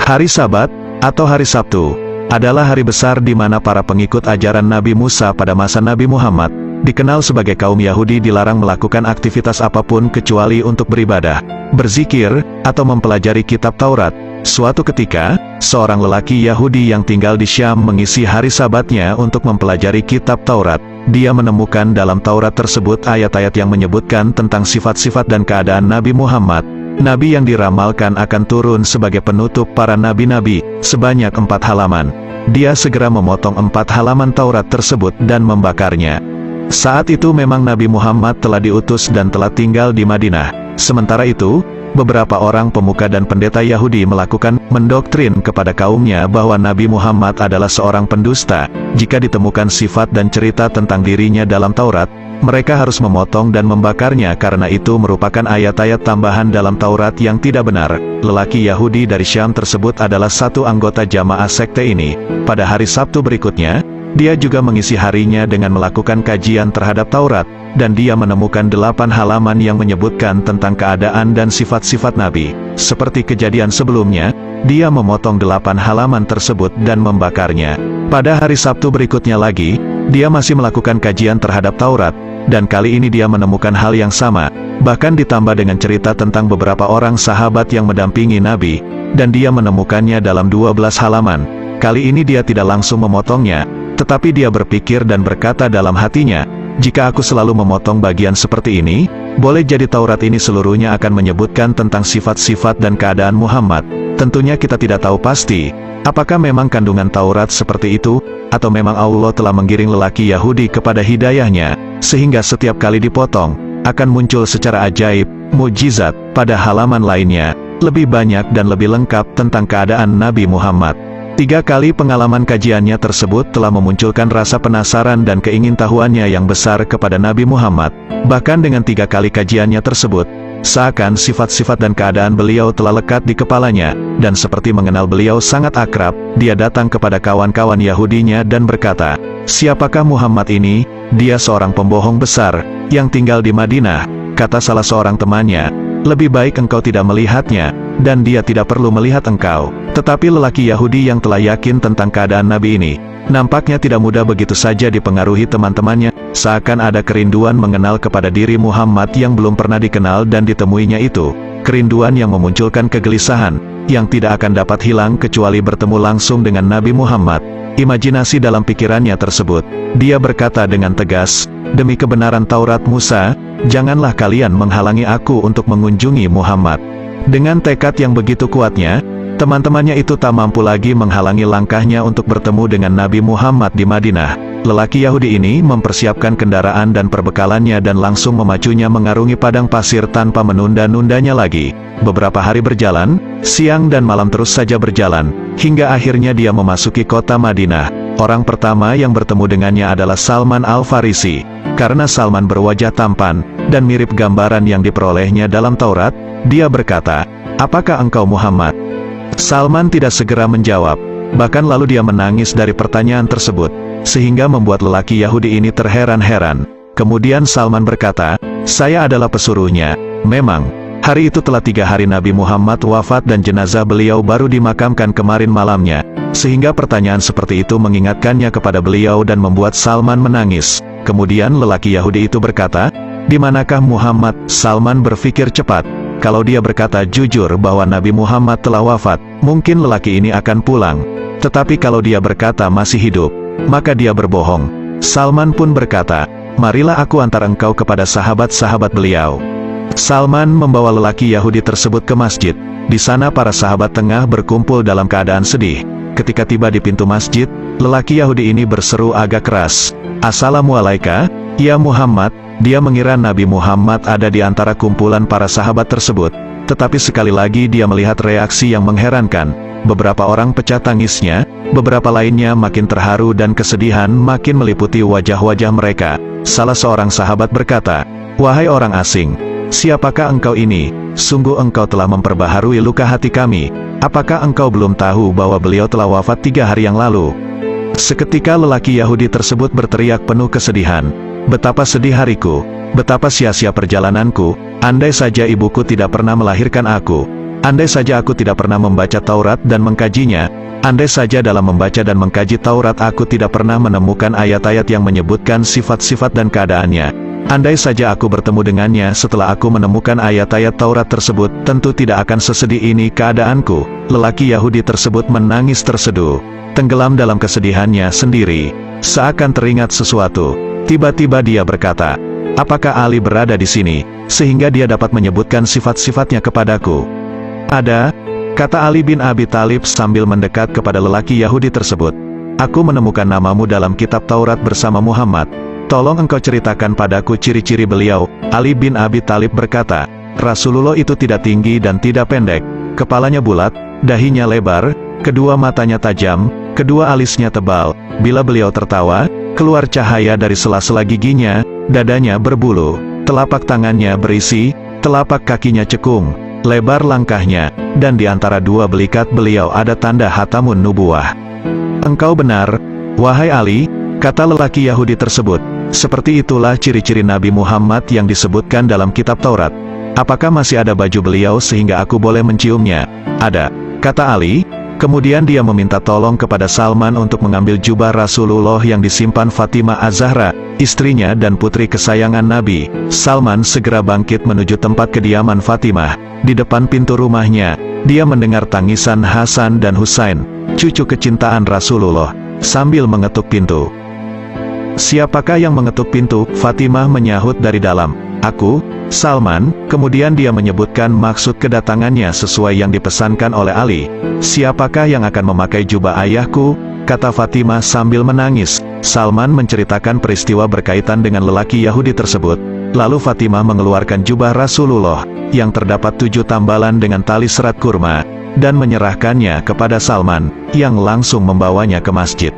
Hari Sabat, atau hari Sabtu, adalah hari besar di mana para pengikut ajaran Nabi Musa pada masa Nabi Muhammad, dikenal sebagai kaum Yahudi, dilarang melakukan aktivitas apapun kecuali untuk beribadah, berzikir, atau mempelajari kitab Taurat. Suatu ketika, seorang lelaki Yahudi yang tinggal di Syam mengisi hari Sabatnya untuk mempelajari kitab Taurat. Dia menemukan dalam Taurat tersebut ayat-ayat yang menyebutkan tentang sifat-sifat dan keadaan Nabi Muhammad, Nabi yang diramalkan akan turun sebagai penutup para nabi-nabi, sebanyak 4 halaman. Dia segera memotong 4 halaman Taurat tersebut dan membakarnya. Saat itu memang Nabi Muhammad telah diutus dan telah tinggal di Madinah. Sementara itu, beberapa orang pemuka dan pendeta Yahudi melakukan mendoktrin kepada kaumnya bahwa Nabi Muhammad adalah seorang pendusta. Jika ditemukan sifat dan cerita tentang dirinya dalam Taurat, mereka harus memotong dan membakarnya karena itu merupakan ayat-ayat tambahan dalam Taurat yang tidak benar. Lelaki Yahudi dari Syam tersebut adalah satu anggota jamaah sekte ini. Pada hari Sabtu berikutnya, dia juga mengisi harinya dengan melakukan kajian terhadap Taurat, dan dia menemukan 8 halaman yang menyebutkan tentang keadaan dan sifat-sifat Nabi. Seperti kejadian sebelumnya, dia memotong 8 halaman tersebut dan membakarnya. Pada hari Sabtu berikutnya lagi, dia masih melakukan kajian terhadap Taurat, dan kali ini dia menemukan hal yang sama, bahkan ditambah dengan cerita tentang beberapa orang sahabat yang mendampingi Nabi, dan dia menemukannya dalam 12 halaman. Kali ini dia tidak langsung memotongnya, tetapi dia berpikir dan berkata dalam hatinya, jika aku selalu memotong bagian seperti ini, boleh jadi Taurat ini seluruhnya akan menyebutkan tentang sifat-sifat dan keadaan Muhammad. Tentunya kita tidak tahu pasti, apakah memang kandungan Taurat seperti itu, atau memang Allah telah menggiring lelaki Yahudi kepada hidayahnya, sehingga setiap kali dipotong, akan muncul secara ajaib, mukjizat, pada halaman lainnya, lebih banyak dan lebih lengkap tentang keadaan Nabi Muhammad. 3 kali pengalaman kajiannya tersebut telah memunculkan rasa penasaran dan keingintahuannya yang besar kepada Nabi Muhammad. Bahkan dengan 3 kali kajiannya tersebut, seakan sifat-sifat dan keadaan beliau telah lekat di kepalanya, dan seperti mengenal beliau sangat akrab, dia datang kepada kawan-kawan Yahudinya dan berkata, "Siapakah Muhammad ini? Dia seorang pembohong besar, yang tinggal di Madinah," kata salah seorang temannya. "Lebih baik engkau tidak melihatnya, dan dia tidak perlu melihat engkau." Tetapi lelaki Yahudi yang telah yakin tentang keadaan Nabi ini, nampaknya tidak mudah begitu saja dipengaruhi teman-temannya, seakan ada kerinduan mengenal kepada diri Muhammad yang belum pernah dikenal dan ditemuinya itu, kerinduan yang memunculkan kegelisahan, yang tidak akan dapat hilang kecuali bertemu langsung dengan Nabi Muhammad. Imajinasi dalam pikirannya tersebut, dia berkata dengan tegas, "Demi kebenaran Taurat Musa, janganlah kalian menghalangi aku untuk mengunjungi Muhammad." Dengan tekad yang begitu kuatnya, teman-temannya itu tak mampu lagi menghalangi langkahnya untuk bertemu dengan Nabi Muhammad di Madinah. Lelaki Yahudi ini mempersiapkan kendaraan dan perbekalannya dan langsung memacunya mengarungi padang pasir tanpa menunda-nundanya lagi. Beberapa hari berjalan, siang dan malam terus saja berjalan, hingga akhirnya dia memasuki kota Madinah. Orang pertama yang bertemu dengannya adalah Salman Al-Farisi. Karena Salman berwajah tampan, dan mirip gambaran yang diperolehnya dalam Taurat, dia berkata, "Apakah engkau Muhammad?" Salman tidak segera menjawab, bahkan lalu dia menangis dari pertanyaan tersebut, sehingga membuat lelaki Yahudi ini terheran-heran. Kemudian Salman berkata, "Saya adalah pesuruhnya." Memang, hari itu telah 3 hari Nabi Muhammad wafat dan jenazah beliau baru dimakamkan kemarin malamnya, sehingga pertanyaan seperti itu mengingatkannya kepada beliau dan membuat Salman menangis. Kemudian lelaki Yahudi itu berkata, "Di manakah Muhammad?" Salman berpikir cepat. Kalau dia berkata jujur bahwa Nabi Muhammad telah wafat, mungkin lelaki ini akan pulang. Tetapi kalau dia berkata masih hidup, maka dia berbohong. Salman pun berkata, "Marilah aku antar engkau kepada sahabat-sahabat beliau." Salman membawa lelaki Yahudi tersebut ke masjid. Di sana para sahabat tengah berkumpul dalam keadaan sedih. Ketika tiba di pintu masjid, lelaki Yahudi ini berseru agak keras, "Assalamualaikum, ya Muhammad." Dia mengira Nabi Muhammad ada di antara kumpulan para sahabat tersebut, tetapi sekali lagi dia melihat reaksi yang mengherankan. Beberapa orang pecah tangisnya, beberapa lainnya makin terharu dan kesedihan makin meliputi wajah-wajah mereka. Salah seorang sahabat berkata, "Wahai orang asing, siapakah engkau ini? Sungguh engkau telah memperbaharui luka hati kami. Apakah engkau belum tahu bahwa beliau telah wafat 3 hari yang lalu?" Seketika lelaki Yahudi tersebut berteriak penuh kesedihan, "Betapa sedih hariku, betapa sia-sia perjalananku, andai saja ibuku tidak pernah melahirkan aku." Andai saja aku tidak pernah membaca Taurat dan mengkajinya, andai saja dalam membaca dan mengkaji Taurat aku tidak pernah menemukan ayat-ayat yang menyebutkan sifat-sifat dan keadaannya. Andai saja aku bertemu dengannya setelah aku menemukan ayat-ayat Taurat tersebut, tentu tidak akan sesedih ini keadaanku. Lelaki Yahudi tersebut menangis terseduh, tenggelam dalam kesedihannya sendiri, seakan teringat sesuatu. Tiba-tiba dia berkata, "Apakah Ali berada di sini, sehingga dia dapat menyebutkan sifat-sifatnya kepadaku?" "Ada," kata Ali bin Abi Thalib sambil mendekat kepada lelaki Yahudi tersebut. "Aku menemukan namamu dalam kitab Taurat bersama Muhammad. Tolong engkau ceritakan padaku ciri-ciri beliau." Ali bin Abi Thalib berkata, "Rasulullah itu tidak tinggi dan tidak pendek. Kepalanya bulat, dahinya lebar, kedua matanya tajam, kedua alisnya tebal. Bila beliau tertawa, keluar cahaya dari sela-sela giginya, dadanya berbulu, telapak tangannya berisi, telapak kakinya cekung, lebar langkahnya, dan di antara dua belikat beliau ada tanda hatamun nubuwah." "Engkau benar, wahai Ali," kata lelaki Yahudi tersebut. "Seperti itulah ciri-ciri Nabi Muhammad yang disebutkan dalam kitab Taurat. Apakah masih ada baju beliau sehingga aku boleh menciumnya?" "Ada," kata Ali. Kemudian dia meminta tolong kepada Salman untuk mengambil jubah Rasulullah yang disimpan Fatimah Az-Zahra, istrinya dan putri kesayangan Nabi. Salman segera bangkit menuju tempat kediaman Fatimah. Di depan pintu rumahnya, dia mendengar tangisan Hasan dan Husain, cucu kecintaan Rasulullah, sambil mengetuk pintu. "Siapakah yang mengetuk pintu?" Fatimah menyahut dari dalam. "Aku, Salman." Kemudian dia menyebutkan maksud kedatangannya sesuai yang dipesankan oleh Ali. "Siapakah yang akan memakai jubah ayahku?" kata Fatimah sambil menangis. Salman menceritakan peristiwa berkaitan dengan lelaki Yahudi tersebut. Lalu Fatimah mengeluarkan jubah Rasulullah, yang terdapat 7 tambalan dengan tali serat kurma, dan menyerahkannya kepada Salman, yang langsung membawanya ke masjid.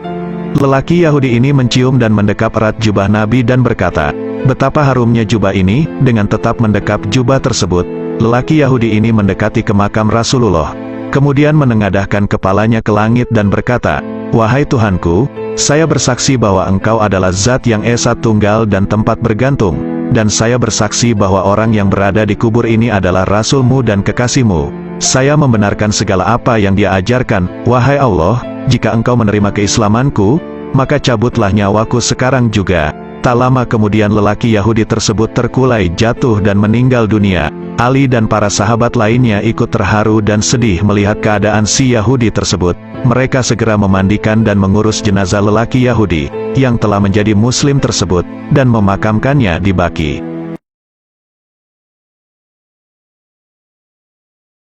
Lelaki Yahudi ini mencium dan mendekap erat jubah Nabi dan berkata, "Betapa harumnya jubah ini." Dengan tetap mendekap jubah tersebut, lelaki Yahudi ini mendekati ke makam Rasulullah. Kemudian menengadahkan kepalanya ke langit dan berkata, "Wahai Tuhanku, saya bersaksi bahwa Engkau adalah Zat yang Esa Tunggal dan tempat bergantung, dan saya bersaksi bahwa orang yang berada di kubur ini adalah Rasul-Mu dan kekasih-Mu. Saya membenarkan segala apa yang Dia ajarkan. Wahai Allah, jika Engkau menerima keislamanku, maka cabutlah nyawaku sekarang juga." Tak lama kemudian lelaki Yahudi tersebut terkulai jatuh dan meninggal dunia. Ali dan para sahabat lainnya ikut terharu dan sedih melihat keadaan si Yahudi tersebut. Mereka segera memandikan dan mengurus jenazah lelaki Yahudi, yang telah menjadi Muslim tersebut, dan memakamkannya di Baqi.